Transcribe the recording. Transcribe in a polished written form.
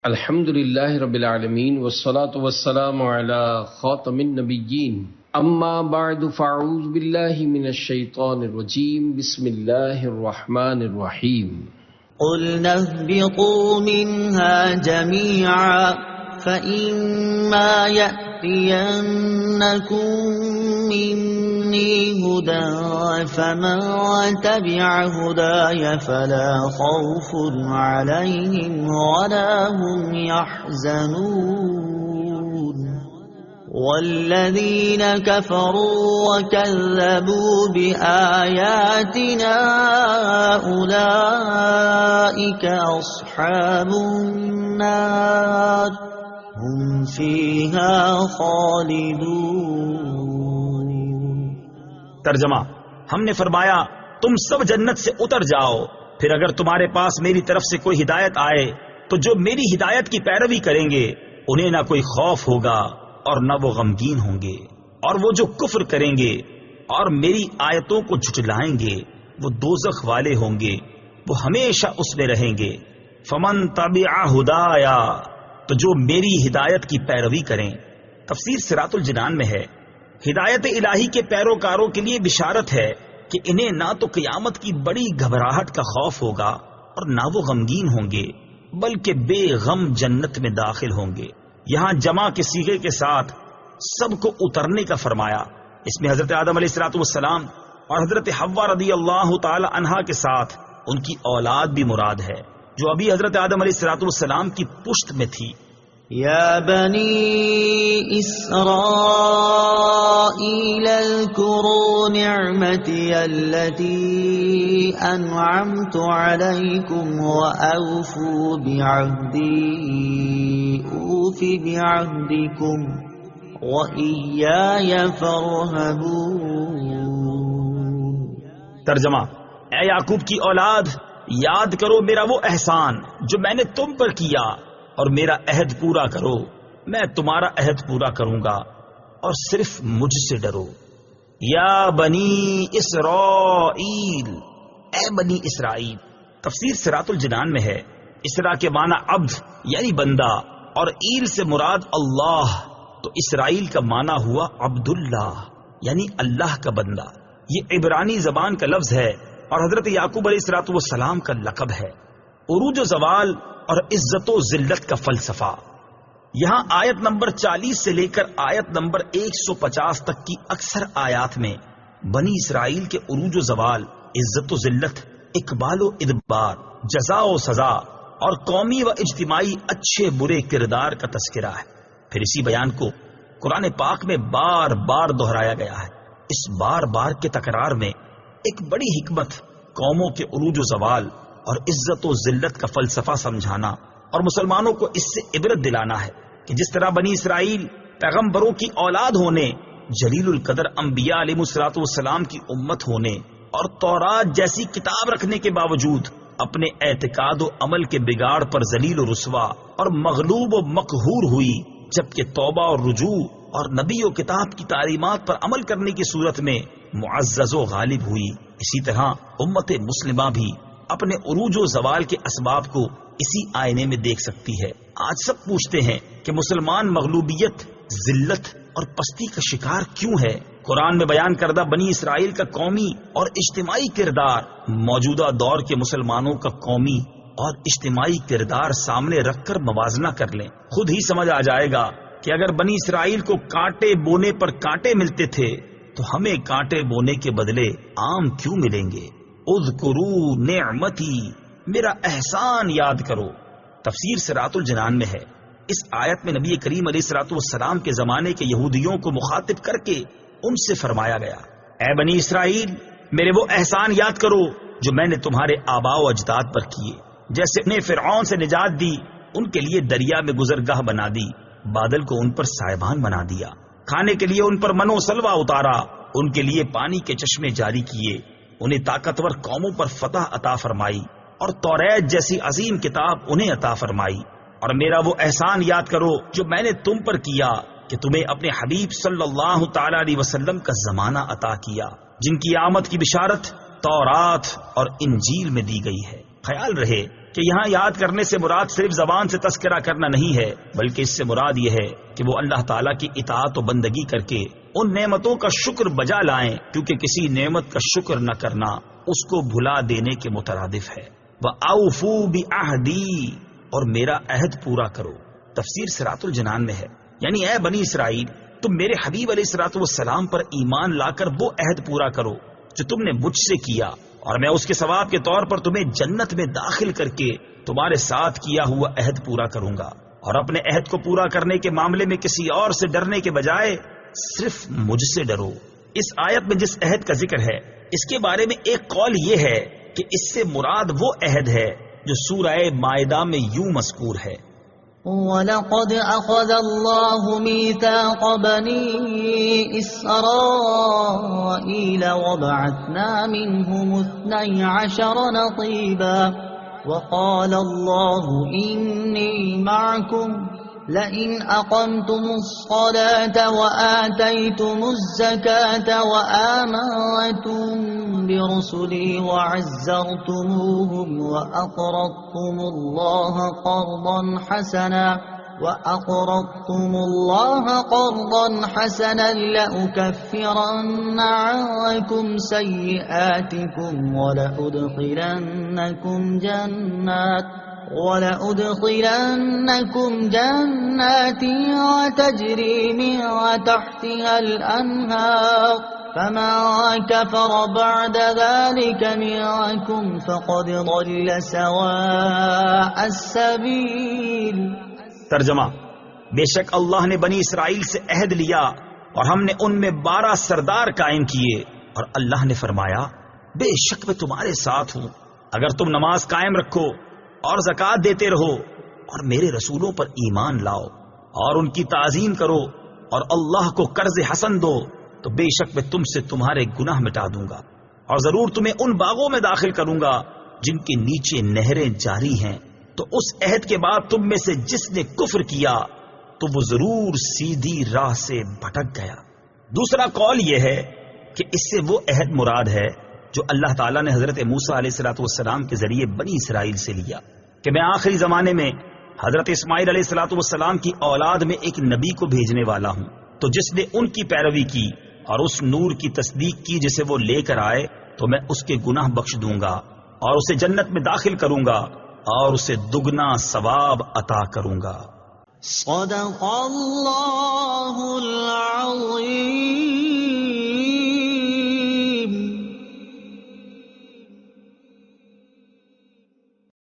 الحمد للہ رب العالمین والصلاة والسلام علی خاتم النبیین اما بعد فاعوذ باللہ من الشیطان الرجیم بسم اللہ الرحمن الرحیم قُلْنَا اهْبِطُوا مِنْهَا جَمِيعًا فَإِمَّا يَأْتِيَنَّكُمْ مِنِّي هُدًى فَمَنْ تَبِعَ هُدَايَ فَلَا خَوْفٌ عَلَيْهِمْ وَلَا هُمْ يَحْزَنُونَ وَالَّذِينَ كَفَرُوا وَكَذَّبُوا بِآيَاتِنَا أُولَئِكَ أَصْحَابُ النَّارِ هُمْ فِيهَا خَالِدُونَ۔ ترجمہ: ہم نے فرمایا تم سب جنت سے اتر جاؤ، پھر اگر تمہارے پاس میری طرف سے کوئی ہدایت آئے تو جو میری ہدایت کی پیروی کریں گے انہیں نہ کوئی خوف ہوگا اور نہ وہ غمگین ہوں گے، اور وہ جو کفر کریں گے اور میری آیتوں کو جھٹلائیں گے وہ دوزخ والے ہوں گے، وہ ہمیشہ اس میں رہیں گے۔ فمن تبع ہدایا، تو جو میری ہدایت کی پیروی کریں۔ تفسیر صراط الجنان میں ہے، ہدایت الہی کے پیروکاروں کے لیے بشارت ہے کہ انہیں نہ تو قیامت کی بڑی گھبراہٹ کا خوف ہوگا اور نہ وہ غمگین ہوں گے، بلکہ بے غم جنت میں داخل ہوں گے۔ یہاں جمع کے صیغے کے ساتھ سب کو اترنے کا فرمایا، اس میں حضرت آدم علیہ الصلوۃ والسلام اور حضرت حوا رضی اللہ تعالی عنہا کے ساتھ ان کی اولاد بھی مراد ہے جو ابھی حضرت آدم علیہ الصلوۃ والسلام کی پشت میں تھی۔ یا بنی اسرائیل اذکروا نعمتی التي انعمت علیکم واوفوا بعہدی اوف بعہدکم وإیای فارہبون۔ ترجمہ: اے یعقوب کی اولاد، یاد کرو میرا وہ احسان جو میں نے تم پر کیا، اور میرا عہد پورا کرو، میں تمہارا عہد پورا کروں گا، اور صرف مجھ سے ڈرو۔ یا بنی اسرائیل، اے بنی اسرائیل۔ تفسیر صراط الجنان میں ہے، اسرا کے معنی عبد یعنی بندہ، اور ایل سے مراد اللہ، تو اسرائیل کا معنی ہوا عبداللہ یعنی اللہ کا بندہ۔ یہ عبرانی زبان کا لفظ ہے اور حضرت یعقوب علیہ الصلوۃ والسلام کا لقب ہے۔ عروج و زوال اور عزت و ذلت کا فلسفہ۔ یہاں آیت نمبر 40 سے لے کر آیت نمبر 150 تک کی اکثر آیات میں بنی اسرائیل کے عروج و زوال، عزت و ذلت، اقبال و ادبار، جزا و سزا اور قومی و اجتماعی اچھے برے کردار کا تذکرہ ہے۔ پھر اسی بیان کو قرآن پاک میں بار بار دہرایا گیا ہے۔ اس بار بار کے تکرار میں ایک بڑی حکمت قوموں کے عروج و زوال اور عزت و ذلت کا فلسفہ سمجھانا اور مسلمانوں کو اس سے عبرت دلانا ہے کہ جس طرح بنی اسرائیل پیغمبروں کی اولاد ہونے، جلیل القدر انبیاء علیہ الصلوۃ والسلام کی امت ہونے اور تورات جیسی کتاب رکھنے کے باوجود اپنے اعتقاد و عمل کے بگاڑ پر ذلیل و رسوا اور مغلوب و مقہور ہوئی، جبکہ توبہ اور رجوع اور نبی و کتاب کی تعلیمات پر عمل کرنے کی صورت میں معزز و غالب ہوئی، اسی طرح امت مسلمہ بھی اپنے عروج و زوال کے اسباب کو اسی آئینے میں دیکھ سکتی ہے۔ آج سب پوچھتے ہیں کہ مسلمان مغلوبیت، ذلت اور پستی کا شکار کیوں ہے؟ قرآن میں بیان کردہ بنی اسرائیل کا قومی اور اجتماعی کردار موجودہ دور کے مسلمانوں کا قومی اور اجتماعی کردار سامنے رکھ کر موازنہ کر لیں، خود ہی سمجھ آ جائے گا کہ اگر بنی اسرائیل کو کانٹے بونے پر کانٹے ملتے تھے تو ہمیں کانٹے بونے کے بدلے آم کیوں ملیں گے؟ اذکروا نعمتی، میرا احسان یاد کرو۔ تفسیر صراط الجنان میں ہے، اس آیت میں نبی کریم علیہ الصلوۃ والسلام کے زمانے کے یہودیوں کو مخاطب کر کے ان سے فرمایا گیا، اے بنی اسرائیل، میرے وہ احسان یاد کرو جو میں نے تمہارے آباء و اجداد پر کیے، جیسے انہیں فرعون سے نجات دی، ان کے لیے دریا میں گزرگاہ بنا دی، بادل کو ان پر سائبان بنا دیا، کھانے کے لیے ان پر من و سلوہ اتارا، ان کے لیے پانی کے چشمے جاری کیے، انہیں طاقتور قوموں پر فتح عطا فرمائی اور توریت جیسی عظیم کتاب انہیں عطا فرمائی۔ اور میرا وہ احسان یاد کرو جو میں نے تم پر کیا کہ تمہیں اپنے حبیب صلی اللہ تعالی علیہ وسلم کا زمانہ عطا کیا، جن کی آمد کی بشارت تورات اور انجیل میں دی گئی ہے۔ خیال رہے کہ یہاں یاد کرنے سے مراد صرف زبان سے تذکرہ کرنا نہیں ہے، بلکہ اس سے مراد یہ ہے کہ وہ اللہ تعالیٰ کی اطاعت و بندگی کر کے ان نعمتوں کا شکر بجا لائیں، کیونکہ کسی نعمت کا شکر نہ کرنا اس کو بھلا دینے کے مترادف ہے۔ وَأَوْفُوا بِعَهْدِي، اور میرا عہد پورا کرو۔ تفسیر صراط الجنان میں ہے، یعنی اے بنی اسرائیل، تم میرے حبیب علیہ الصلوۃ والسلام پر ایمان لا کر وہ عہد پورا کرو جو تم نے مجھ سے کیا، اور میں اس کے ثواب کے طور پر تمہیں جنت میں داخل کر کے تمہارے ساتھ کیا ہوا عہد پورا کروں گا۔ اور اپنے عہد کو پورا کرنے کے معاملے میں کسی اور سے ڈرنے کے بجائے صرف مجھ سے ڈرو۔ اس آیت میں جس عہد کا ذکر ہے اس کے بارے میں ایک قول یہ ہے کہ اس سے مراد وہ عہد ہے جو سورہ مائدہ میں یوں مذکور ہے، وَلَقَدْ أَخَذَ اللَّهُ مِيثَاقَ بَنِي إِسْرَائِيلَ وَبَعَثْنَا مِنْهُمُ 12 نَقِيبًا وَقَالَ اللَّهُ إِنِّي مَعَكُمْ لئن أقمتم الصلاة وآتيتم الزكاة وآمنتم برسلي وعزرتموهم وأقرضتم الله قرضا حسنا لأكفرن عنكم سيئاتكم ولأدخلنكم جنات تجري من تحتها الأنهار فمن كفر بعد ذلك منكم فقد ضل سواء السبيل۔ ترجمہ، بے شک اللہ نے بنی اسرائیل سے عہد لیا اور ہم نے ان میں 12 سردار قائم کیے، اور اللہ نے فرمایا بے شک میں تمہارے ساتھ ہوں اگر تم نماز قائم رکھو اور زکوٰۃ دیتے رہو اور میرے رسولوں پر ایمان لاؤ اور ان کی تعظیم کرو اور اللہ کو قرض حسن دو تو بے شک میں تم سے تمہارے گناہ مٹا دوں گا، اور ضرور تمہیں ان باغوں میں داخل کروں گا جن کے نیچے نہریں جاری ہیں۔ تو اس عہد کے بعد تم میں سے جس نے کفر کیا تو وہ ضرور سیدھی راہ سے بھٹک گیا۔ دوسرا قول یہ ہے کہ اس سے وہ عہد مراد ہے جو اللہ تعالیٰ نے حضرت موسیٰ علیہ الصلوۃ والسلام کے ذریعے بنی اسرائیل سے لیا کہ میں آخری زمانے میں حضرت اسماعیل علیہ الصلوۃ والسلام کی اولاد میں ایک نبی کو بھیجنے والا ہوں، تو جس نے ان کی پیروی کی اور اس نور کی تصدیق کی جسے وہ لے کر آئے تو میں اس کے گناہ بخش دوں گا اور اسے جنت میں داخل کروں گا اور اسے دگنا ثواب عطا کروں گا۔ صدق اللہ العظیم۔